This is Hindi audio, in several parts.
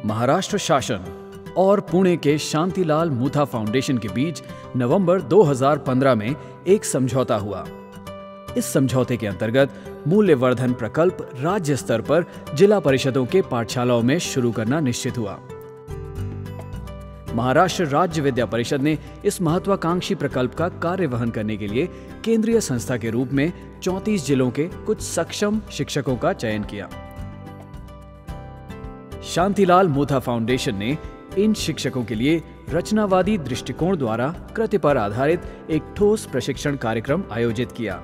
महाराष्ट्र शासन और पुणे के शांतिलाल मूथा फाउंडेशन के बीच नवंबर 2015 में एक समझौता हुआ। इस समझौते के अंतर्गत मूल्यवर्धन प्रकल्प राज्य स्तर पर जिला परिषदों के पाठशालाओं में शुरू करना निश्चित हुआ। महाराष्ट्र राज्य विद्या परिषद ने इस महत्वाकांक्षी प्रकल्प का कार्यवहन करने के लिए केंद्रीय संस्था के रूप में 34 जिलों के कुछ सक्षम शिक्षकों का चयन किया। शांतिलाल मूथा फाउंडेशन ने इन शिक्षकों के लिए रचनावादी दृष्टिकोण द्वारा कृति पर आधारित एक ठोस प्रशिक्षण कार्यक्रम आयोजित किया।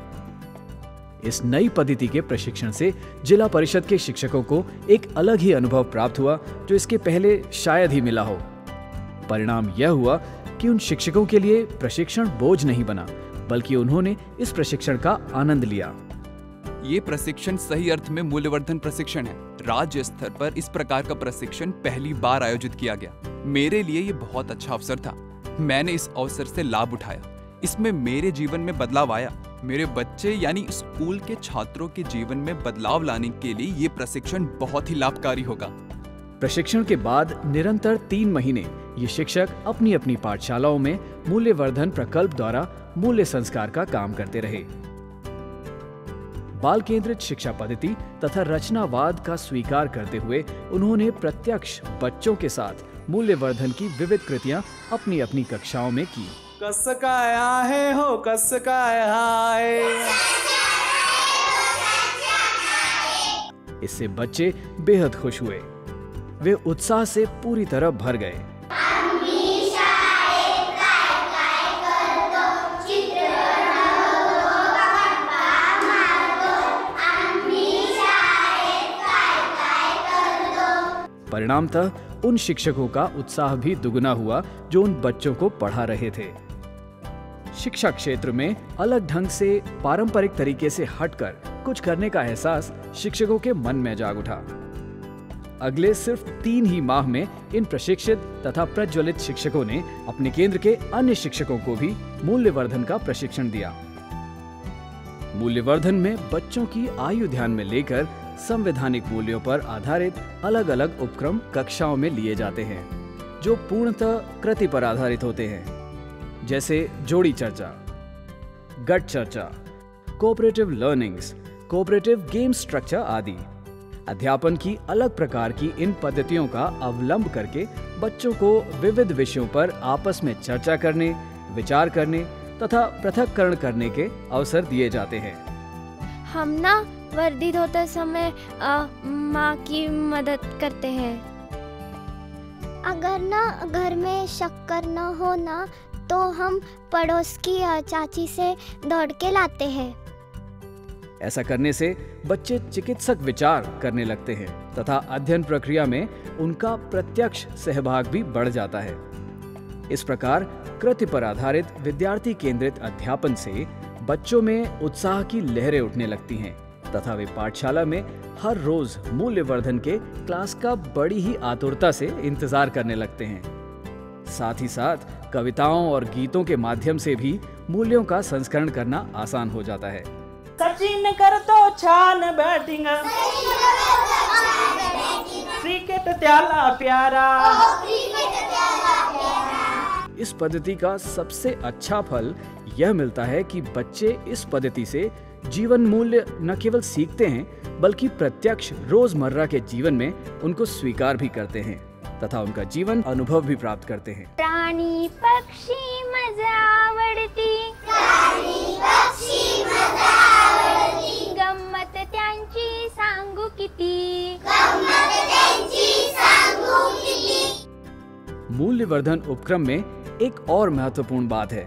इस नई पद्धति के प्रशिक्षण से जिला परिषद के शिक्षकों को एक अलग ही अनुभव प्राप्त हुआ जो इसके पहले शायद ही मिला हो। परिणाम यह हुआ कि उन शिक्षकों के लिए प्रशिक्षण बोझ नहीं बना, बल्कि उन्होंने इस प्रशिक्षण का आनंद लिया। ये प्रशिक्षण सही अर्थ में मूल्यवर्धन प्रशिक्षण है। राज्य स्तर पर इस प्रकार का प्रशिक्षण पहली बार आयोजित किया गया। मेरे लिए ये बहुत अच्छा अवसर था। मैंने इस अवसर से लाभ उठाया। इसमें मेरे जीवन में बदलाव आया। मेरे बच्चे यानी स्कूल के छात्रों के जीवन में बदलाव लाने के लिए ये प्रशिक्षण बहुत ही लाभकारी होगा। प्रशिक्षण के बाद निरंतर 3 महीने ये शिक्षक अपनी अपनी पाठशालाओं में मूल्यवर्धन प्रकल्प द्वारा मूल्य संस्कार का काम करते रहे। बाल केंद्रित शिक्षा पद्धति तथा रचनावाद का स्वीकार करते हुए उन्होंने प्रत्यक्ष बच्चों के साथ मूल्यवर्धन की विविध कृतियां अपनी अपनी कक्षाओं में की। कस काय आहे हो कस काय आहे। इससे बच्चे बेहद खुश हुए। वे उत्साह से पूरी तरह भर गए। परिणामतः उन शिक्षकों का उत्साह भी दुगना हुआ जो उन बच्चों को पढ़ा रहे थे। शिक्षा क्षेत्र में अलग ढंग से पारंपरिक तरीके से हटकर कुछ करने का एहसास शिक्षकों के मन में जाग उठा। अगले सिर्फ 3 ही माह में इन प्रशिक्षित तथा प्रज्वलित शिक्षकों ने अपने केंद्र के अन्य शिक्षकों को भी मूल्यवर्धन का प्रशिक्षण दिया। मूल्यवर्धन में बच्चों की आयु ध्यान में लेकर संवैधानिक मूल्यों पर आधारित अलग अलग उपक्रम कक्षाओं में लिए जाते हैं जो पूर्णतः कृति पर आधारित होते हैं, जैसे जोड़ी चर्चा, गट चर्चा, cooperative learnings, cooperative game structure आदि। अध्यापन की अलग प्रकार की इन पद्धतियों का अवलंब करके बच्चों को विविध विषयों पर आपस में चर्चा करने, विचार करने तथा पृथक्करण करने के अवसर दिए जाते हैं। हम ना वर्दी धोते समय माँ की मदद करते हैं। अगर ना घर में शक्कर न हो ना तो हम पड़ोस की चाची से दौड़ के लाते हैं। ऐसा करने से बच्चे चिकित्सक विचार करने लगते हैं तथा अध्ययन प्रक्रिया में उनका प्रत्यक्ष सहभाग भी बढ़ जाता है। इस प्रकार कृति पर आधारित विद्यार्थी केंद्रित अध्यापन से बच्चों में उत्साह की लहरें उठने लगती हैं तथा वे पाठशाला में हर रोज मूल्यवर्धन के क्लास का बड़ी ही आतुरता से इंतजार करने लगते हैं। साथ ही साथ कविताओं और गीतों के माध्यम से भी मूल्यों का संस्करण करना आसान हो जाता है। सचिन करतो छान बैटिंग, क्रिकेट त्याला प्यारा। इस पद्धति का सबसे अच्छा फल यह मिलता है कि बच्चे इस पद्धति से जीवन मूल्य न केवल सीखते हैं बल्कि प्रत्यक्ष रोजमर्रा के जीवन में उनको स्वीकार भी करते हैं तथा उनका जीवन अनुभव भी प्राप्त करते हैं। प्राणी पक्षी मजा आवडती, गंमत त्यांची सांगू किती. मूल्यवर्धन उपक्रम में एक और महत्वपूर्ण बात है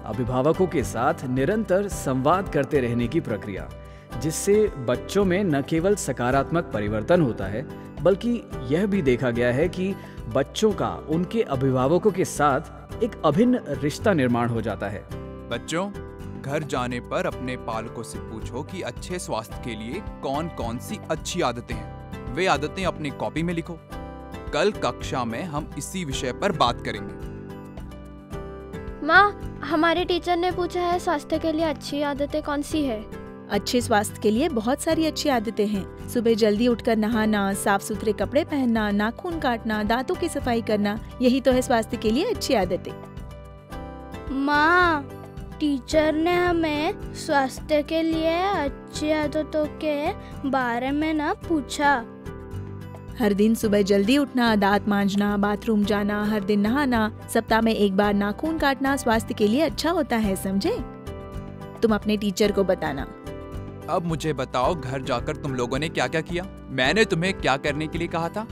अभिभावकों के साथ निरंतर संवाद करते रहने की प्रक्रिया, जिससे बच्चों में न केवल सकारात्मक परिवर्तन होता है बल्कि यह भी देखा गया है कि बच्चों का उनके अभिभावकों के साथ एक अभिन्न रिश्ता निर्माण हो जाता है। बच्चों, घर जाने पर अपने पालकों से पूछो कि अच्छे स्वास्थ्य के लिए कौन कौन सी अच्छी आदतें हैं। वे आदतें अपनी कॉपी में लिखो। कल कक्षा में हम इसी विषय पर बात करेंगे। माँ, हमारे टीचर ने पूछा है स्वास्थ्य के लिए अच्छी आदतें कौन सी है। अच्छे स्वास्थ्य के लिए बहुत सारी अच्छी आदतें हैं। सुबह जल्दी उठकर नहाना, साफ सुथरे कपड़े पहनना, नाखून काटना, दांतों की सफाई करना, यही तो है स्वास्थ्य के लिए अच्छी आदतें। माँ, टीचर ने हमें स्वास्थ्य के लिए अच्छी आदतों के बारे में ना पूछा। हर दिन सुबह जल्दी उठना, दांत मांजना, बाथरूम जाना, हर दिन नहाना, सप्ताह में एक बार नाखून काटना स्वास्थ्य के लिए अच्छा होता है, समझे? तुम अपने टीचर को बताना। अब मुझे बताओ, घर जाकर तुम लोगों ने क्या क्या किया? मैंने तुम्हें क्या करने के लिए कहा था?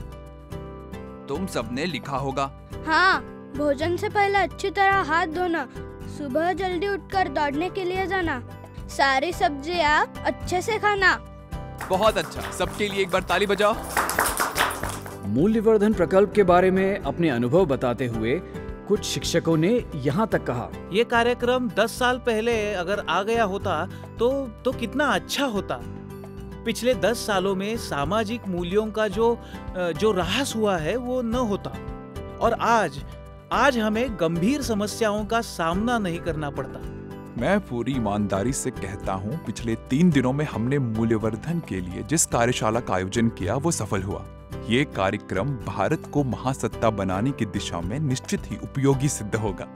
तुम सबने लिखा होगा। हाँ, भोजन से पहले अच्छी तरह हाथ धोना, सुबह जल्दी उठकर दौड़ने के लिए जाना, सारी सब्जियाँ अच्छे से खाना। बहुत अच्छा, सबके लिए एक बार ताली बजाओ। मूल्यवर्धन प्रकल्प के बारे में अपने अनुभव बताते हुए कुछ शिक्षकों ने यहाँ तक कहा, ये कार्यक्रम 10 साल पहले अगर आ गया होता तो कितना अच्छा होता। पिछले 10 सालों में सामाजिक मूल्यों का जो ह्रास हुआ है वो न होता, और आज हमें गंभीर समस्याओं का सामना नहीं करना पड़ता। मैं पूरी ईमानदारी से कहता हूँ, पिछले 3 दिनों में हमने मूल्यवर्धन के लिए जिस कार्यशाला का आयोजन किया वो सफल हुआ। ये कार्यक्रम भारत को महासत्ता बनाने की दिशा में निश्चित ही उपयोगी सिद्ध होगा।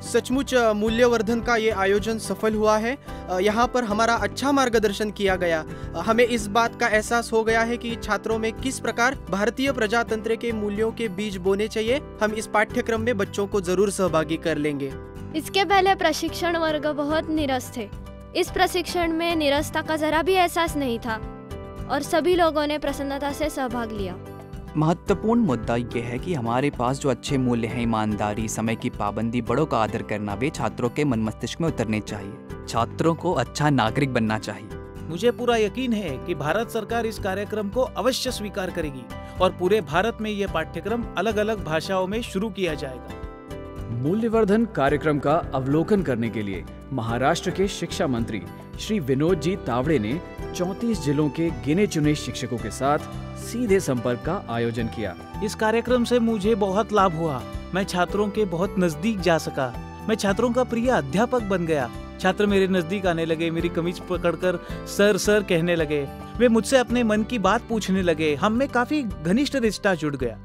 सचमुच मूल्यवर्धन का ये आयोजन सफल हुआ है। यहाँ पर हमारा अच्छा मार्गदर्शन किया गया। हमें इस बात का एहसास हो गया है कि छात्रों में किस प्रकार भारतीय प्रजातंत्र के मूल्यों के बीज बोने चाहिए। हम इस पाठ्यक्रम में बच्चों को जरूर सहभागी कर लेंगे। इसके पहले प्रशिक्षण वर्ग बहुत नीरस थे। इस प्रशिक्षण में नीरसता का जरा भी एहसास नहीं था और सभी लोगों ने प्रसन्नता से सहभाग लिया। महत्वपूर्ण मुद्दा यह है कि हमारे पास जो अच्छे मूल्य हैं, ईमानदारी, समय की पाबंदी, बड़ों का आदर करना, वे छात्रों के मन मस्तिष्क में उतरने चाहिए। छात्रों को अच्छा नागरिक बनना चाहिए। मुझे पूरा यकीन है कि भारत सरकार इस कार्यक्रम को अवश्य स्वीकार करेगी और पूरे भारत में यह पाठ्यक्रम अलग अलग भाषाओं में शुरू किया जाएगा। मूल्यवर्धन कार्यक्रम का अवलोकन करने के लिए महाराष्ट्र के शिक्षा मंत्री श्री विनोद जी तावड़े ने 34 जिलों के गिने चुने शिक्षकों के साथ सीधे संपर्क का आयोजन किया। इस कार्यक्रम से मुझे बहुत लाभ हुआ। मैं छात्रों के बहुत नजदीक जा सका। मैं छात्रों का प्रिय अध्यापक बन गया। छात्र मेरे नजदीक आने लगे, मेरी कमीज पकड़कर सर सर कहने लगे। वे मुझसे अपने मन की बात पूछने लगे। हम में काफी घनिष्ठ रिश्ता जुड़ गया।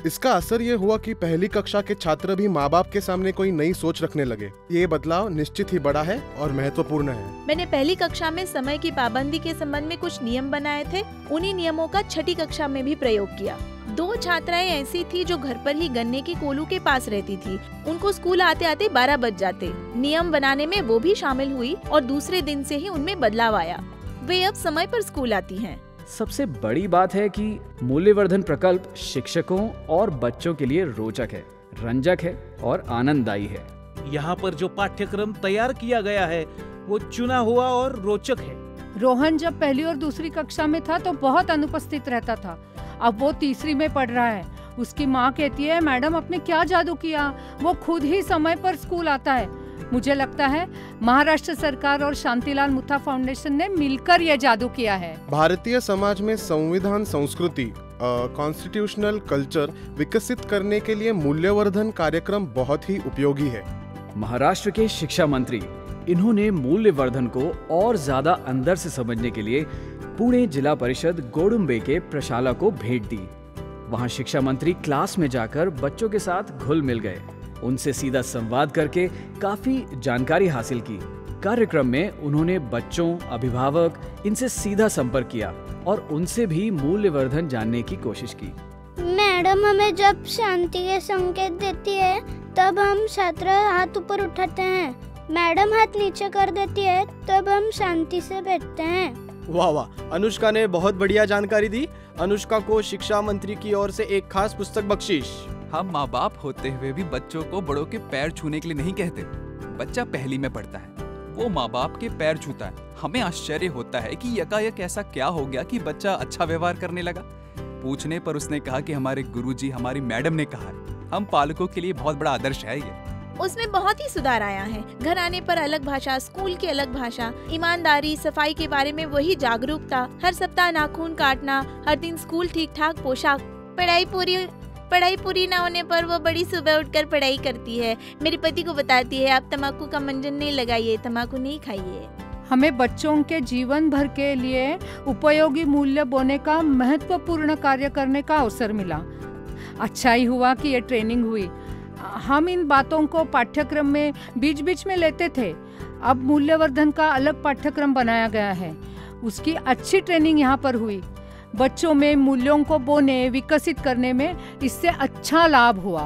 इसका असर ये हुआ कि पहली कक्षा के छात्र भी माँ बाप के सामने कोई नई सोच रखने लगे। ये बदलाव निश्चित ही बड़ा है और महत्वपूर्ण है। मैंने पहली कक्षा में समय की पाबंदी के संबंध में कुछ नियम बनाए थे। उन्हीं नियमों का छठी कक्षा में भी प्रयोग किया। 2 छात्राएं ऐसी थी जो घर पर ही गन्ने की कोलू के पास रहती थी। उनको स्कूल आते आते 12 बज जाते। नियम बनाने में वो भी शामिल हुई और दूसरे दिन से ही उनमें बदलाव आया। वे अब समय पर स्कूल आती हैं। सबसे बड़ी बात है कि मूल्यवर्धन प्रकल्प शिक्षकों और बच्चों के लिए रोचक है, रंजक है और आनंददायी है। यहाँ पर जो पाठ्यक्रम तैयार किया गया है वो चुना हुआ और रोचक है। रोहन जब पहली और दूसरी कक्षा में था तो बहुत अनुपस्थित रहता था। अब वो तीसरी में पढ़ रहा है। उसकी माँ कहती है, मैडम आपने क्या जादू किया, वो खुद ही समय पर स्कूल आता है। मुझे लगता है महाराष्ट्र सरकार और शांतिलाल मुथा फाउंडेशन ने मिलकर यह जादू किया है। भारतीय समाज में संविधान संस्कृति कॉन्स्टिट्यूशनल कल्चर विकसित करने के लिए मूल्यवर्धन कार्यक्रम बहुत ही उपयोगी है। महाराष्ट्र के शिक्षा मंत्री इन्होंने मूल्यवर्धन को और ज्यादा अंदर से समझने के लिए पुणे जिला परिषद गोडुंबे के प्रशाला को भेंट दी। वहां शिक्षा मंत्री क्लास में जाकर बच्चों के साथ घुल मिल गए। उनसे सीधा संवाद करके काफी जानकारी हासिल की। कार्यक्रम में उन्होंने बच्चों, अभिभावक इनसे सीधा संपर्क किया और उनसे भी मूल्यवर्धन जानने की कोशिश की। मैडम हमें जब शांति के संकेत देती है तब हम छात्र हाथ ऊपर उठाते हैं, मैडम हाथ नीचे कर देती है, तब हम शांति से बैठते हैं। वाह वाह, अनुष्का ने बहुत बढ़िया जानकारी दी। अनुष्का को शिक्षा मंत्री की ओर से एक खास पुस्तक बख्शीश। हम माँ बाप होते हुए भी बच्चों को बड़ों के पैर छूने के लिए नहीं कहते। बच्चा पहली में पढ़ता है, वो माँ बाप के पैर छूता है। हमें आश्चर्य होता है कि यकायक ऐसा क्या हो गया कि बच्चा अच्छा व्यवहार करने लगा। पूछने पर उसने कहा कि हमारे गुरुजी, हमारी मैडम ने कहा है। हम पालकों के लिए बहुत बड़ा आदर्श है ये। उसमें बहुत ही सुधार आया है। घर आने पर अलग भाषा, स्कूल की अलग भाषा, ईमानदारी, सफाई के बारे में वही जागरूकता, हर सप्ताह नाखून काटना, हर दिन स्कूल ठीक ठाक पोशाक। पढ़ाई पूरी ना होने पर वो बड़ी सुबह उठकर पढ़ाई करती है। मेरे पति को बताती है, आप तम्बाकू का मंजन नहीं लगाइए, तम्बाकू नहीं खाइए। हमें बच्चों के जीवन भर के लिए उपयोगी मूल्य बोने का महत्वपूर्ण कार्य करने का अवसर मिला। अच्छा ही हुआ कि ये ट्रेनिंग हुई। हम इन बातों को पाठ्यक्रम में बीच बीच में लेते थे। अब मूल्यवर्धन का अलग पाठ्यक्रम बनाया गया है। उसकी अच्छी ट्रेनिंग यहाँ पर हुई। बच्चों में मूल्यों को बोने, विकसित करने में इससे अच्छा लाभ हुआ।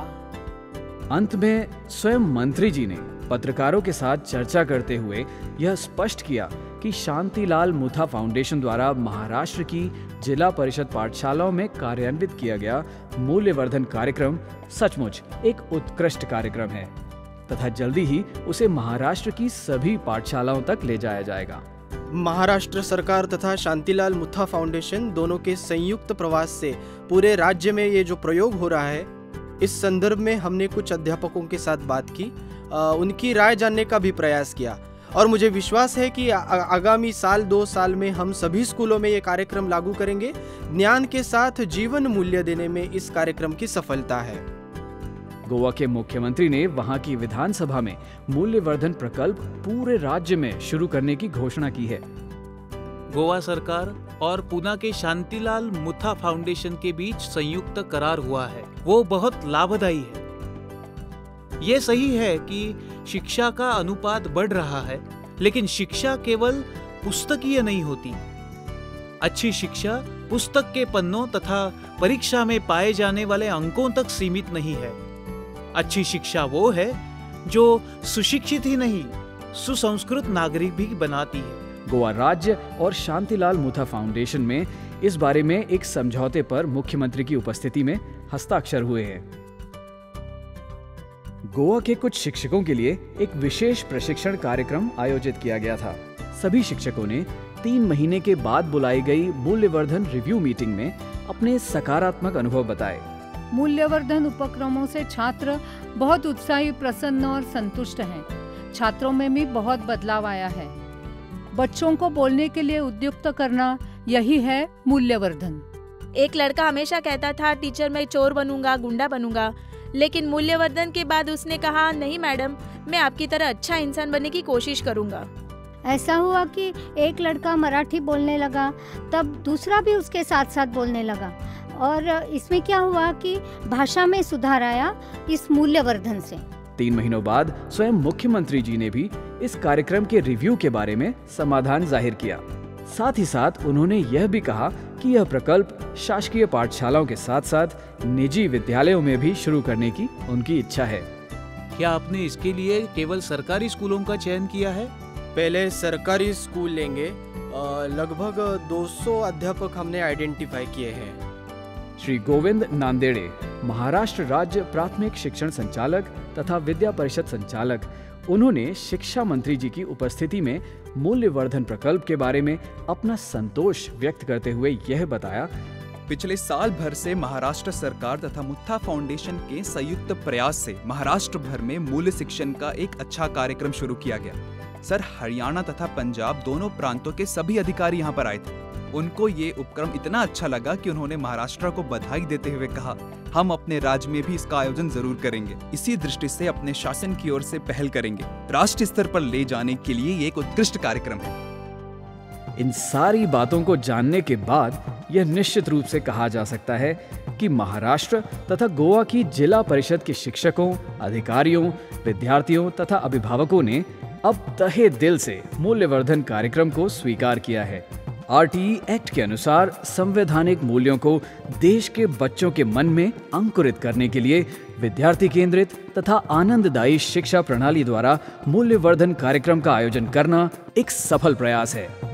अंत में स्वयं मंत्री जी ने पत्रकारों के साथ चर्चा करते हुए यह स्पष्ट किया कि शांतिलाल मुथा फाउंडेशन द्वारा महाराष्ट्र की जिला परिषद पाठशालाओं में कार्यान्वित किया गया मूल्यवर्धन कार्यक्रम सचमुच एक उत्कृष्ट कार्यक्रम है तथा जल्दी ही उसे महाराष्ट्र की सभी पाठशालाओं तक ले जाया जाएगा। महाराष्ट्र सरकार तथा शांतिलाल मुथा फाउंडेशन दोनों के संयुक्त प्रवास से पूरे राज्य में ये जो प्रयोग हो रहा है, इस संदर्भ में हमने कुछ अध्यापकों के साथ बात की, उनकी राय जानने का भी प्रयास किया और मुझे विश्वास है कि आगामी साल 2 साल में हम सभी स्कूलों में ये कार्यक्रम लागू करेंगे। ज्ञान के साथ जीवन मूल्य देने में इस कार्यक्रम की सफलता है। गोवा के मुख्यमंत्री ने वहां की विधानसभा में मूल्यवर्धन प्रकल्प पूरे राज्य में शुरू करने की घोषणा की है। गोवा सरकार और पुणे के शांतिलाल मुथा फाउंडेशन के बीच संयुक्त करार हुआ है, वो बहुत लाभदायी है। ये सही है कि शिक्षा का अनुपात बढ़ रहा है, लेकिन शिक्षा केवल पुस्तकीय नहीं होती। अच्छी शिक्षा पुस्तक के पन्नों तथा परीक्षा में पाए जाने वाले अंकों तक सीमित नहीं है। अच्छी शिक्षा वो है जो सुशिक्षित ही नहीं, सुसंस्कृत नागरिक भी बनाती है। गोवा राज्य और शांतिलाल मुथा फाउंडेशन में इस बारे में एक समझौते पर मुख्यमंत्री की उपस्थिति में हस्ताक्षर हुए हैं। गोवा के कुछ शिक्षकों के लिए एक विशेष प्रशिक्षण कार्यक्रम आयोजित किया गया था। सभी शिक्षकों ने 3 महीने के बाद बुलाई गई मूल्यवर्धन रिव्यू मीटिंग में अपने सकारात्मक अनुभव बताए। मूल्यवर्धन उपक्रमों से छात्र बहुत उत्साही, प्रसन्न और संतुष्ट हैं। छात्रों में भी बहुत बदलाव आया है। बच्चों को बोलने के लिए उद्युक्त करना, यही है मूल्यवर्धन। एक लड़का हमेशा कहता था, टीचर मैं चोर बनूंगा, गुंडा बनूंगा, लेकिन मूल्यवर्धन के बाद उसने कहा, नहीं मैडम, मैं आपकी तरह अच्छा इंसान बनने की कोशिश करूंगा। ऐसा हुआ कि एक लड़का मराठी बोलने लगा, तब दूसरा भी उसके साथ साथ बोलने लगा और इसमें क्या हुआ कि भाषा में सुधार आया इस मूल्यवर्धन से। 3 महीनों बाद स्वयं मुख्यमंत्री जी ने भी इस कार्यक्रम के रिव्यू के बारे में समाधान जाहिर किया। साथ ही साथ उन्होंने यह भी कहा कि यह प्रकल्प शासकीय पाठशालाओं के साथ साथ निजी विद्यालयों में भी शुरू करने की उनकी इच्छा है। क्या आपने इसके लिए केवल सरकारी स्कूलों का चयन किया है? पहले सरकारी स्कूल लेंगे, लगभग 200 अध्यापक हमने आइडेंटिफाई किए हैं। श्री गोविंद नांदेड़े, महाराष्ट्र राज्य प्राथमिक शिक्षण संचालक तथा विद्या परिषद संचालक, उन्होंने शिक्षा मंत्री जी की उपस्थिति में मूल्यवर्धन प्रकल्प के बारे में अपना संतोष व्यक्त करते हुए यह बताया, पिछले साल भर से महाराष्ट्र सरकार तथा मुथा फाउंडेशन के संयुक्त प्रयास से महाराष्ट्र भर में मूल्य शिक्षण का एक अच्छा कार्यक्रम शुरू किया गया। सर, हरियाणा तथा पंजाब दोनों प्रांतों के सभी अधिकारी यहाँ पर आए थे। उनको ये उपक्रम इतना अच्छा लगा कि उन्होंने महाराष्ट्र को बधाई देते हुए कहा, हम अपने राज्य में भी इसका आयोजन जरूर करेंगे। इसी दृष्टि से अपने शासन की ओर से पहल करेंगे। राष्ट्रीय स्तर पर ले जाने के लिए ये एक उत्कृष्ट कार्यक्रम है। इन सारी बातों को जानने के बाद यह निश्चित रूप से कहा जा सकता है कि महाराष्ट्र तथा गोवा की जिला परिषद के शिक्षकों, अधिकारियों, विद्यार्थियों तथा अभिभावकों ने अब तहे दिल से मूल्यवर्धन कार्यक्रम को स्वीकार किया है आरटीई एक्ट के अनुसार संवैधानिक मूल्यों को देश के बच्चों के मन में अंकुरित करने के लिए विद्यार्थी केंद्रित तथा आनंददायी शिक्षा प्रणाली द्वारा मूल्यवर्धन कार्यक्रम का आयोजन करना एक सफल प्रयास है।